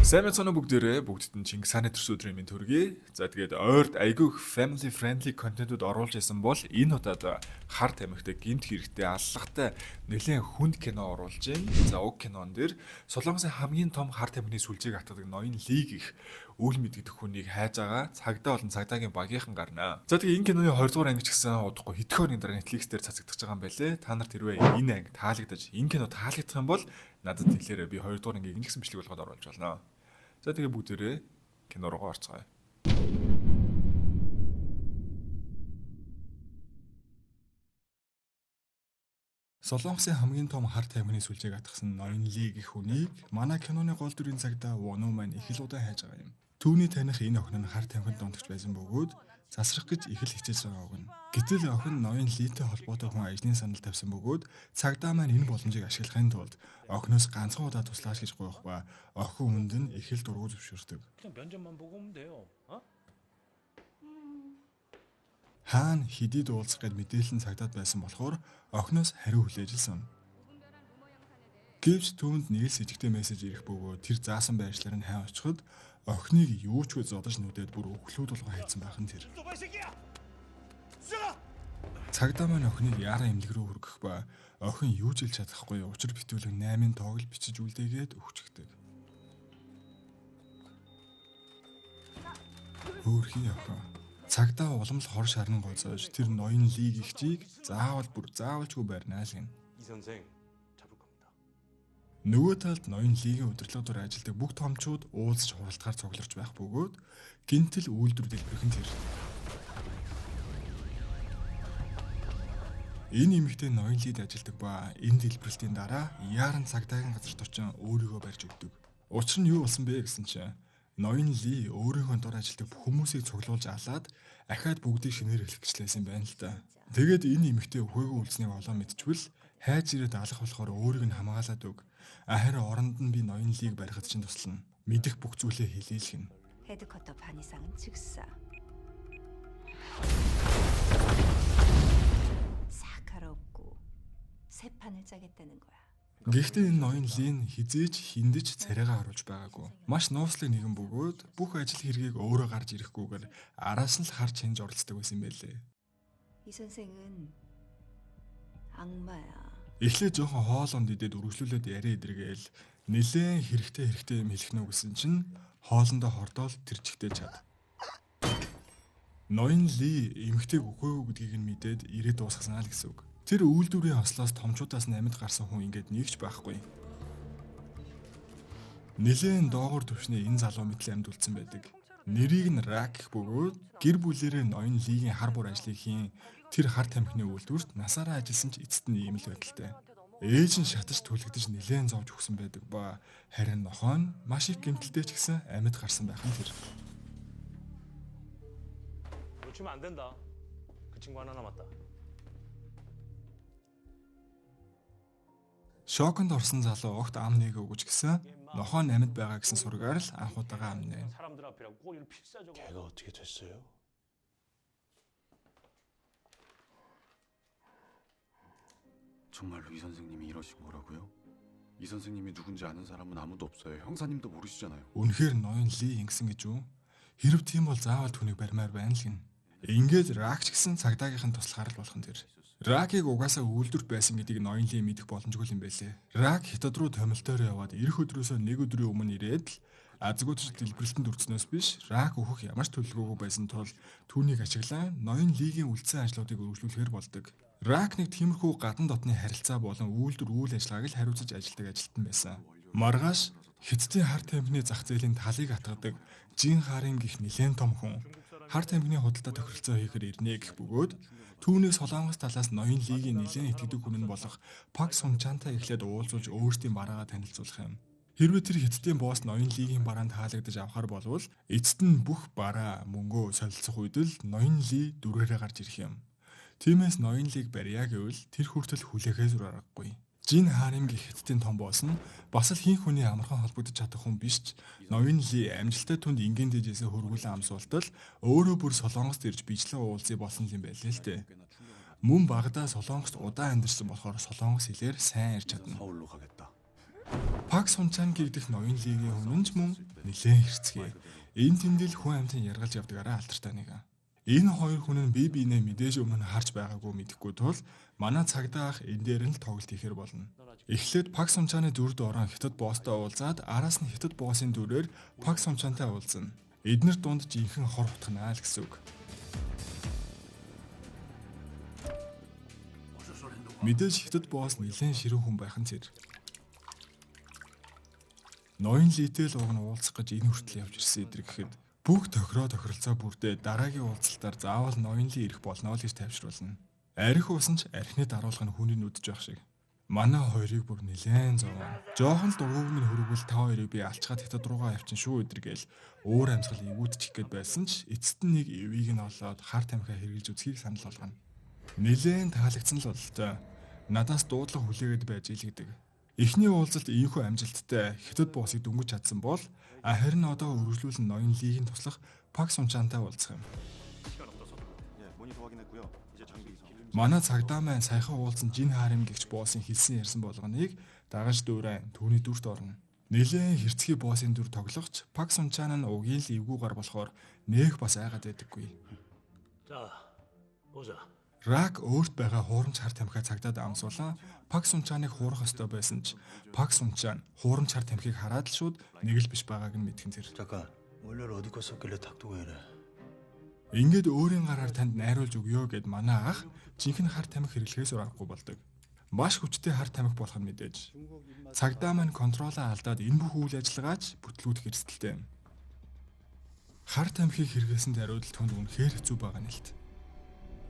Сайн мэцэнэ бүгдээрээ бүгдд нь Чингис хааны төрс өдрийн минь төргий. За тэгээд ойрд айгүйх family friendly контентууд оруулж исэн бол энэ удаад хар тамхитай гинт хэрэгтэй аллагатай нэлээд хүнд кино оруулж байна. За уг кинон дээр Солонгосын хамгийн том хар тамхины сүлжээг атгадаг ноён Лиг их үл мэдэгдэх хүнийг хайж байгаа цагдаа болон цагдаагийн багийнхан гарнаа. За тэгээд энэ киноны 20 дугаар анги ч гэсэн удахгүй хэдхэн өдрийн дараа Netflix дээр цацагдах байгаа юм байлээ. Та нарт хэрвээ энэ анги таалагдаж энэ кино таалагдах юм бол надад хэлээрэй, би 2 дугаар ангийг нэгсэн бичлэг болгоод оруулж болно. За тэгээ бүгдээрээ кино руу орцгоё. Солонгосын хамгийн том хар тамхины сүлжээг атгсан ноён Лиг их хүнийг манай киноны гол дүрийн цагдаа Воно маань их л удаан хайж байгаа юм. Түүний таних энэ охин нь хар тамхинд донтогч байсан бөгөөд засрах гэж их л хичээж байгаа өгнө. Гэтэл охин ноён Литэй холбоотой хүн ажлын санал тавьсан бөгөөд цагдаа маань энэ боломжийг ашиглахын тулд охиноос ганцхан удаа туслаач гэж гуйх ба охин хүнд нь их л дургу зөвшөөрдөг. 그냥 면접만 보고 오면 돼요. 어? Хаан хэдий дуулах гэд мэдээлэл нь цагдаад байсан болохоор охиноос хариу хүлээж илсэн. Гэвч түүнд нэг л сэжигтэй мессеж ирэх бөгөөд тэр заасан байршлаар нь хай очиход охиныг юу ч үгүй зодож нүдээд бүр өглүүд болгоо хайцсан байх нь тэр. Цагдаа маань охиныг яаран эмнэлэг рүү хүргэх ба охин юу ч хэлж чадахгүй учир битүүлэг 8-ын тоог л бичиж үлдээгээд өгчөгдөг. Хөөрхий охин. Цагдаа уламжлал хор шарн гоцоож тэр ноён Лиг ихчийг заавалжгүй барьнаа л гин. 이 선생 잡을 겁니다. Нөгөө талд ноён Лигийн удирдлагуудаар ажилладаг бүх томчууд уулзч хуралдахаар цугларч байх бөгөөд гинтэл үйлдвэр дэлбэрэх нь тэр. Энэ эмэгтэй ноён Лид ажилладаг ба энэ дэлбэрэлтийн дараа яаран цагдаагийн газарт очин өөрийгөө барьж өгдөг. Учир нь юу болсон бэ гэсэн чинь ноён Ли өөрийнхөө дор ажилладаг хүмүүсийг цуглуулж алаад ахаад бүгдийг шинээр хэлчихлээсэн байна л да. Тэгээд энэ эмэгтэй өхөөгөө үлдсэнийг олоо мэдчихвэл хайж ирээд алах болохоор өөрийг нь хамгаалаад өг. Харин оронд нь би ноён Лиг барихад чинь туслана. Мэдих бүх зүйлээ хэлээлгэн. 헤드커터 반 이상은 즉사. 사카롭고 새 판을 짜겠다는 거야. Гэхдээ энэ ноён Лин хизээж хиндэж царайгаа харуулж байгаагүй. Маш нууцлаг нэгэн бөгөөд бүх ажил хэргийг өөрөө гарч ирэхгүйгээр араас нь л харж хянж оролцдог байсан байлээ. 이 선생은 악마야. Эхлээд жоохон хоолонд идээд үргэлжлүүлээд яриа идэргээл нэлээд хэрэгтэй юм хэлэх нөө гэсэн чинь хоолндоо хордоол тэрчгтэй чад. Ноён Ли эмэгтэйг өгөөгүй гэдгийг нь мэдээд ирээд дуусгасан л гэсэн үг. Тэр үйлдвэрийн ослоос томчуудаас намд гарсан хүн ингээд нэгч байхгүй. Нэлээд доогуур төвшний энэ залуу мэтлээ амьд үлдсэн байдаг. Нэрийг нь Рак гэх бөгөөд гэр бүлээрээ ноён Лигийн хар бур ажлыг хийн тэр хар тамхины үйлдвэрт насаараа ажилласан ч эцэст нь ийм л байдалтай. Ээж нь шатаж түлэгдэж нэлээд зовж өгсөн байдаг ба харин нохоо нь маш их гэмтэлтэй ч гэсэн амьд гарсан байх нь тэр. 놓치면 안 된다. 그 친구 하나 남았다. Шоконд орсон залуу огт ам нэг өгч гисэн нохоо нь амьд байгаа гэсэн сургаар л анх удаага амнэ. 사람들 앞이라고 꼭 이렇게 필사적으로. 걔가 어떻게 됐어요? 정말로 이 선생님이 이러시고 오라고요? 이 선생님이 누군지 아는 사람은 아무도 없어요. 형사님도 모르시잖아요. Үнэхээр ноён Ли ингэсэн гэж үү? Хэрв тийм бол заавал түүнийг барьмаар байна л гин. Ингээд Рак ч гэсэн цагдаагийнхан туслахаар л болох нь тэр. Ракийг угаасаа үйлдвэрт байсан гэдгийг ноён Ли мэдэх боломжгүй юм байлээ. Рак хятад руу томилтоор яваад ирэх өдрөөсөө нэг өдрийн өмнө ирээд л азгуудч дэлбэрэлтэнд өрцнөөс биш Рак өөхөх ямар ч төлөвлөгөөгүй байсан тул түүнийг ашиглан ноён Лигийн үлдсэн ажлуудыг үргэлжлүүлэхээр болдог. Рак нэг тиймэрхүү гадна дотны харилцаа болон үйлдвэр үйл ажиллагааг л хариуцаж ажилладаг ажилтан байсан. Маргааш Хятадын хар тамхины зах зээлийн талыг атгадаг Жин Харим гэх нэлээд том хүн хар тамхины худалдаа тохиролцоо хийхээр ирнэ гэх бөгөөд түүнээс Солонгос талаас ноён Лигийн нэлээд итгэдэг хүн нь болох Пак Сунчантай эхлээд уулзуулж өөрсдийн бараагаа танилцуулах юм. Хэрвээ тэр Хятадын босс ноён Лигийн бараанд таалагдаж авахар болвол эцэст нь бүх бараа мөнгөө солилцох үед л ноён Ли дүрээрээ гарч ирэх юм. Тиймээс ноён Лиг барья гэвэл тэр хүртэл хүлээхээс зур аргагүй. Жин Харим гэх Хятадын том босс нь бас л хин хүний амархан холбогдож чадах хүн биш ч ноён Ли амжилттай түнд ингийн дэжээсээ хөргүүлэн амсуултал өөрөө бүр Солонгост ирж бичлэг уулзъя болсон юм байлээ л дээ. Мөн багадаа Солонгост удаан амьдарсан болохоор солонгос хэлээр сайн ярьж чадна. 서울로 가겠다. Пак Сунчан гэгдэх ноён лигийн үнэн ч мөн нэлээд хэрцгий. Энэ тэндэл хүн амьтан яргалж явдгаараа алдартай нэг. Энэ хоёр хүн нь бие биенээ мэдээж өмнө харж байгаагүй мэдэхгүй тул манай цагдаа ах энэ дээр нь л тоглолт хийхэр болно. Эхлээд Пак Сунчаны дүрд орон хятад босстой уулзаад араас нь хятад боссын дүрээр Пак Сунчантай уулзна. Эднэр дунд жинхэнэ хор утганаа л гэсэн үг. Мэдээж хятад босс нэлээд ширүүн хүн байх нь тэр. Ноён литэл уг нь уулзах гэж энэ хүртэл явж ирсэн эдэр гэхэд бүх тохиролцоо бүрдээ дараагийн уулзалтаар заавал ноён ли ирэх болно л гэж тайвшруулна. Арх усан ч архины даруулга нь хүний нүдж байх шиг. Манай хоёрыг бүр нэлээд зовоо. Жохон л дургууг минь хөргөвөл та хоёрыг би алчгаад хятад руугаа явчин шүү эдэр гээл өөр амьсгал эвүүдчих гээд байсан ч эцэст нь нэг эвийг нь олоод хар тамхиа хэрглэж үзхийг санал болгоно. Нэлээд таалагдсан л болтой. Надаас дуудлага хүлээгээд байж илгэдэг. Эхний уулзалт ийхүү амжилттай хятад боссыг дөнгөж чадсан бол харин одоо үргэлжлүүлэн ноён лигийн туслах Пак Сунчантай уулзах юм. Манай цагдаа маань саяхан уулзсан жин харим гэгч боссын хэлсэн ярьсан болгоныг дагаж дүүрэн түүний дүрт орно. Нэлээд хэрцгий боссын дүр тоглохч Пак Сунчан нь угийн л эвгүүгээр болохоор нээх бас айгаад байдаггүй. 자, 보자. Рак өөрт байгаа хуурамч хар тамхиа цагдаад амсуулан Пак Сунчаныг хуурах ёстой байсан ч Пак Сунчан хуурамч хар тамхиг хараад л шууд нэг л биш байгааг нь мэдхэн тэр. 잠깐 원래는 어디 갔었길래 탁 두고 이래. Ингээд өөрийн гараар танд найруулж өгөө гэд манай ах жинхэнэ хар тамхи хэрэглэхээс урахгүй болдог. Маш хүчтэй хар тамхи болох нь мэдээж. Цагдаа маань контролоо алдаад энэ бүх үйл ажиллагаач бүтлгүүдэх эрсдэлтэй. Хар тамхиг хэрэглэсэн даруйдал түнд үнэхээр хэцүү байгаа нэлт.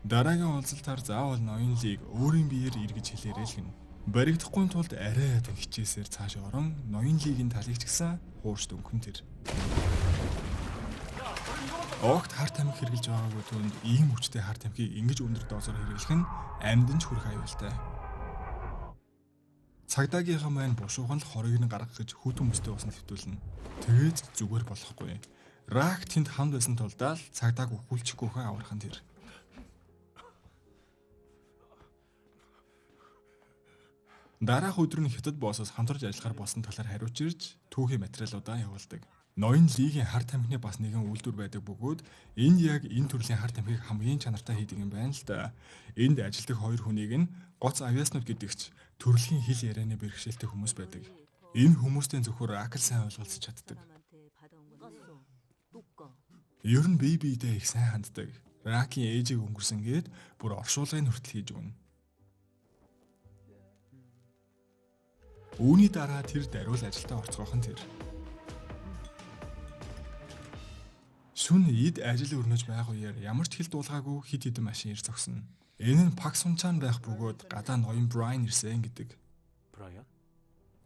Дараагийн уулзалтаар заавал ноён лиг өөрийн биеэр эргэж хэлээрэй л гэнэ. Баригдахгүй тулд арай ятан хичээсээр цааш орон ноён лигийн талыг ч гэсэн хуурч дөнгөн тэр. Огт хар тамхи хэрэглэж байгаагүй түнд ийм хүчтэй хар тамхиг ингэж өндөр дозоор хэрэглэх нь амьд нь ч хүрэх аюултай. Цагдаагийнхаа маань бушуухан л хорыг нь гаргах гэж хүүтэн хүмүүстэй усанд хэвтүүлнэ. Тэгээд зүгээр болохгүй. Рак тэнд хамт байсан тулдаа л цагдааг өхүүлчихгүйхэн аврах нь тэр. Дараах өдөр нь хятад боссоос хамтарч ажиллахаар болсон талаар хариуч ирж түүхийн материалуудаа явуулдаг. Ноён лигийн хар тамхины бас нэгэн үйлдвэр байдаг бөгөөд энд яг энэ төрлийн хар тамхиг хамгийн чанартай хийдэг юм байна л да. Энд ажилладаг хоёр хүнийг нь гоц авиаснууд гэдэгч төрөлхийн хэл ярианы бэрхшээлтэй хүмүүс байдаг. Энэ хүмүүстэй зөвхөн Ракл сайн ойлголцож чаддаг. Ер нь бие биедээ их сайн ханддаг. Ракийн ээжийг өнгөрсөн гээд бүр оршуулгын хүртэл хийж өгнө. Үүний дараа тэр даруул ажилдаа орцгоох нь тэр. Шүн эд ажил өрнөж байх үеэр ямар ч хэл дуулгаагүй хид хідэн машин ир зогсно. Энэ нь Пак Сунчан байх бөгөөд гадаа ноён Брайан ирсэн гэдэг. 브라이언?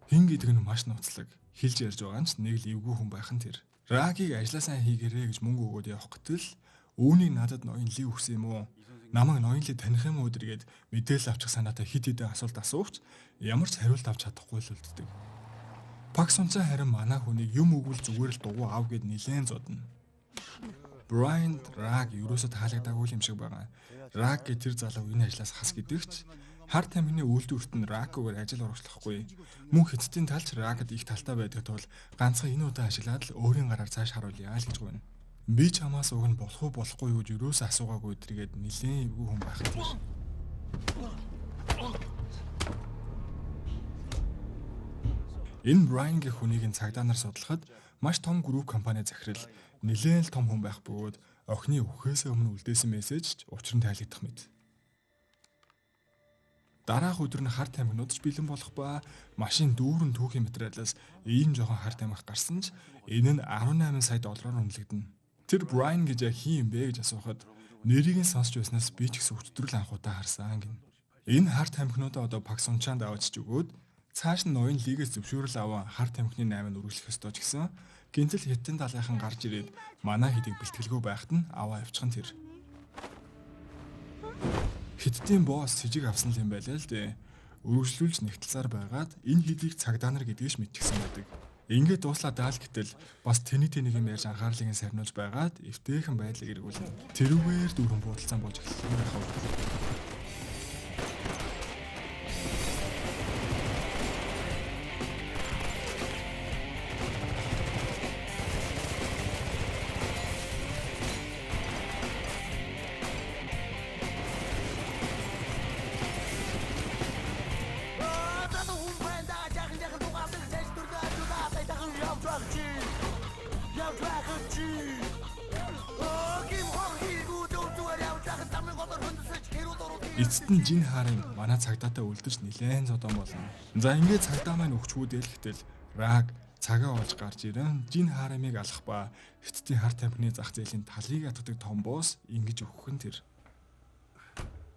Хин гэдэг нь маш нууцлаг. Хэлж ярьж байгаа нь нэг л эвгүй хүн байх нь тэр. Рагийг ажилласаа хийгэрэй гэж мөнгө өгөөд явах гэтэл үүнийг надад ноён ли өгсөн юм уу? Намайг ноён ли таних юм уу гэдэргээд мэдээлэл авчих санаатай хид хідэн асуулт асуувч ямар ч хариулт авч чадахгүй л үлддэг. Пак Сунчан харин манай хүнийг юм өгвөл зүгээр л дугуй аав гэд нилээн зодно. Брайан Раг юусоо таалагдаагүй юм шиг байгаа. Раг гэ тэр залуу энэ ажлаас хас гэдэгч хар тамхины үйлдвэрт нь Раггээр ажил оруулахгүй. Мөн хятадын талч Рагд их талтай байдаг тул ганцхан энэ удаа ашиглаад л өөрийн гараар цааш харуулъя л гэж байна. Би чамаас уг нь болох уу болохгүй юу гэж юусоо асуугаагүй тэргээд нилээн эвгүй хүн байх юм. Энэ Брайан гэх хүнийг цагдаа нар судлахад маш том групп компани захирал нэлээд л том хүн байх бөгөөд охины өхөөсөө өмнө үлдээсэн мессежч учир нь тайлагдах мэт. Дараах өдөр нь хар тамхинууд ч бэлэн болох ба машин дүүрэн түүхийн материалаас ийм жоохон хар тамхи гарсан ч энэ нь 18 сая доллараар үнэлэгдэнэ. Тэр Брайан гэж хин юм бэ гэж асуухад нэрийг нь сонсч байснаас би ч гэсэн өчтөрөл анхудаа харсан гин. Энэ хар тамхинуудаа одоо Пак Сунчанд аваачж өгөөд цааш нь ноён лигээс зөвшөөрөл аван хар тамхины 8 нь үргэлжлэх ёстой ч гэсэн гинтэл хятадын талынхан гарч ирээд манай хэдийг бэлтгэлгүй байхад нь аваа явчихсан тэр. Хятадын босс сэжиг авсан юм байлаа л дээ. Үргэлжлүүлж нэгтэлсээр байгаад энэ хэдийг цагдаа нар гэдгийг мэдчихсэн байдаг. Ингээд дууслаа даал гэтэл бас тэнийг юм ярьж анхаарлыг нь сарниулж байгаад эвтэйхэн байдлыг эргүүлнэ. Тэрүүгээр дүүрэн буудалцаан болж эхэлсэн байх уу. Эцэст нь Жин Харин манай цагдаатай үлдэж нилээн зодон болно. За ингээд цагдаа маань өгчгүүдэл гэтэл Раг цагаа олж гарч ирэн Жин Харамыг алах ба Хятадын хар тамхины зах зээлийн талыг атгадаг том босс ингэж өгөх нь тэр.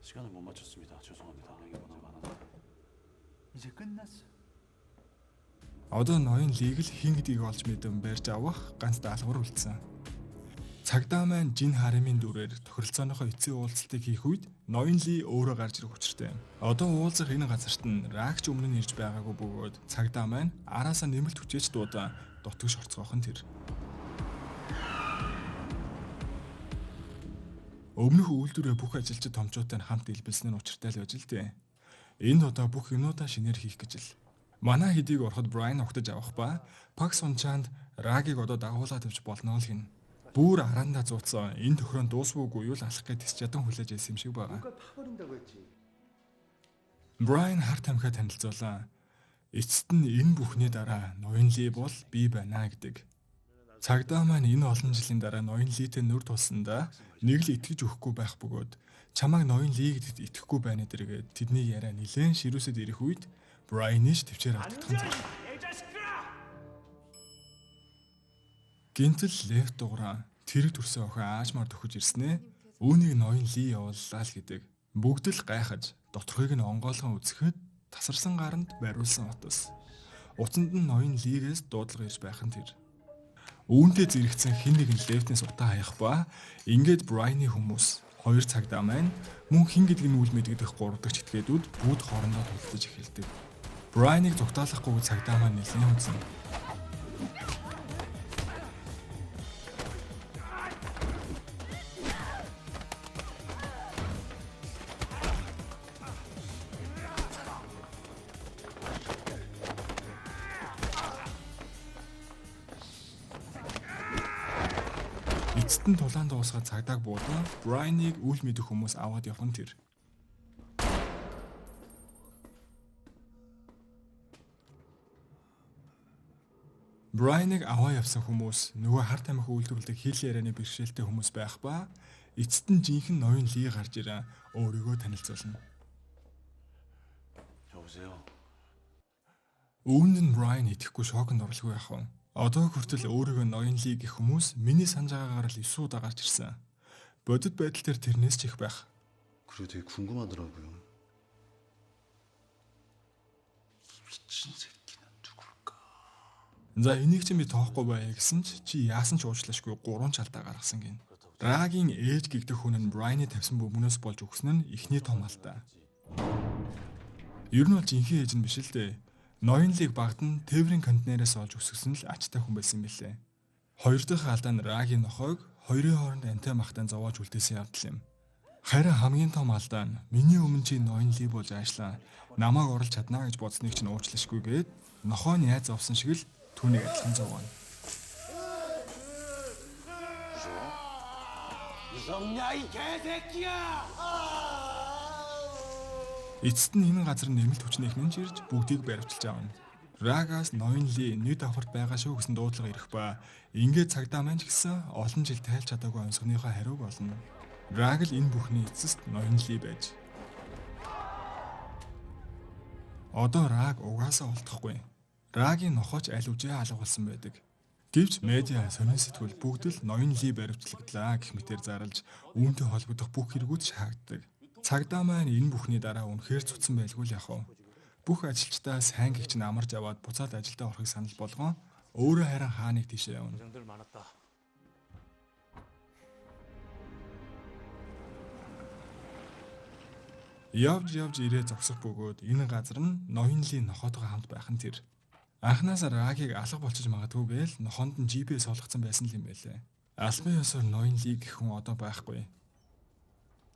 시간을 못 맞췄습니다. 죄송합니다. 이제 끝났어. Одоо ноён лиг л хин гэдгийг олж мэдэн барьж авах ганц даалгавар үлдсэн. Цагдаа маань Жин Харамын дүрээр тохиролцооныхоо эцсийн уулзалтыг хийх үед ноён ли өөрөө гарч ирэх учиртай. Одоо уулзах энэ газарт нь Рагч өмнө нь ирж байгаагүй бөгөөд цагдаа маань араасаа нэмэлт хүчээж дуудаа дутагш орцгоох нь тэр. Өмнөх үйлдвэрээ бүх ажилчид томчуутай хамт илбэлсэн нь учиртай л байж л дээ. Энд одоо бүх юмудаа шинээр хийх гэж л. Манай хэдийг ороход Брайан угтаж авах ба Пак Сунчаанд Рагийг одоо дагуулад тавьж болно л гин. Бүр араандаа зууцсан энэ төхрөнд дуусвуугүй юу л алах гэж тэс чадан хүлээж байсан юм шиг байгаа. Брайан хар тамхиа танилцуулаа. Эцэст нь энэ бүхний дараа ноён ли бол би байна гэдэг. Цагдаа маань энэ олон жилийн дараа ноён литэй нүр тулсандаа нэг л итгэж өгөхгүй байх бөгөөд чамайг ноён лигт итгэхгүй байна дэргээд тэдний яриа нилээн ширүүсэд ирэх үед Брайаныш төвчээр алдагдсан зэрэг. Гинтэл лев дуураа тэрэг төрсөн охин аажмаар төхөж ирснээ үүнийг ноён ли явууллаа л гэдэг. Бүгд л гайхаж доторхыг нь онгойлгон үзэхэд тасарсан гаранд бариулсан утас. Утсанд нь ноён лигээс дуудлага ирж байх нь тэр. Үүнтэй зэрэгцэн хэн нэгэн левтнээс утаа хаях ба ингээд Брайаны хүмүүс хоёр цагдаа маань мөн хэн гэдгийг нь үл мэдэгдэх гуравдагч этгээдүүд бүгд хоорондоо тулдаж эхэлдэг. Брайаныг зугтаалахгүй цагдаа маань нэлээд үнсэн. Эцэст нь тулаан дуусгаад цагдааг буудан Брайаныг үл мэдэх хүмүүс аваад явах нь тэр. Брайаныг аваа явсан хүмүүс нөгөө хар тамхи үйлдвэрлэдэг хил ярианы бэрхшээлтэй хүмүүс байх ба эцэст нь жинхэнэ ноён ли гарч ирэн өөрийгөө танилцуулна. 여보세요. Үүнд нь Брайан итгэхгүй шоконд орлого байх вэ? Одоо хүртэл өөрийгөө ноён ли гэх хүмүүс миний санаж байгаагаар л 9 удаа гарч ирсэн. Бодит байдал дээр тэрнээс ч их байх. 그리고 되게 궁금하더라고요. 미친 새끼는 누굴까? За энийг ч би тоохгүй байя гэсэн чи яасан ч уучлаашгүй 3 чалтаа гаргасан гин. Рагийн ээж гэгдэх хүн нь Брайаны тавьсан бөмбөнөөс болж өгсөн нь ихний том алдаа. Ер нь бол жинхэнэ ээж нь биш л дээ. Ноён лиг багт нь тээврийн контейнераас олж өсгсөн л ачтай хүн байсан юм билээ. Хоёр дахь алдаа нь Рагийн нохойг хоёрын хооронд антай махтан зовоож үлдээсэн явдал юм. Харин хамгийн том алдаа нь миний өмнө чи ноён лиг болж аашлаа. Намайг орлож чаднаа гэж бодсныг чинь уучлашгүйгээд нохой нь яаж зовсон шиг л түүнийг адилхан зовооно. 이성냐 이 개새끼야! Эцэст нь энэ газар нэмэлт хүчнийх нь ирж бүгдийг баривчилж аавна. Рагаас ноён ли нэг давхарт байгаа шүү гэсэн дуудлага ирэх ба ингээд цагдаа маань ч гэсэн олон жил тайлж чадаагүй онцгойнийхоо хариу болно. Раг л энэ бүхний эцэст ноён ли байж. Одоо Раг угаасаа олдохгүй. Рагийн нохооч аль үжээ алгуулсан байдаг. Гэвч медиа сонин сэтгүүл бүгд л ноён ли баривчлагдлаа гэх мэтээр зарлж үүнтэй холбогдох бүх хэрэгүүд шаагддаг. Цагдаа маань энэ бүхний дараа үнэхээр цуцсан байлгүй л яах вэ? Бүх ажилчдаа сайн гихч нь амарч аваад буцаад ажилдаа орохыг санал болгон өөрөө харин хааныг тийшээ явна. 고생들 많았다. Явж ирээ зогсох бөгөөд энэ газар нь ноён ли нохоотойгоо хамт байх нь тэр. Анхнаасаа Рагийг алга болчих магадгүй гээл нохоонд нь GPS олгоцсон байсан л юм байлээ. Албан ёсоор ноён ли гэх хүн одоо байхгүй.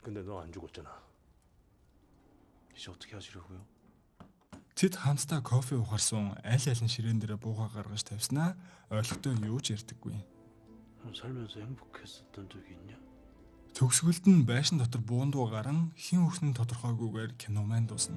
근데 너 안 죽었잖아. 이제 어떻게 하시려고요? Тэд хамтдаа кофе ухаарсан аль аль нь ширээн дээр буугаа гаргаж тавьснаа ойлгохтой юу ч ярьдаггүй. 살면서 행복했었던 적이 있냐? Төгсгөлд нь байшин дотор буундуу гарan хин өгсөн тодорхойгүйгээр кино маань дуусна.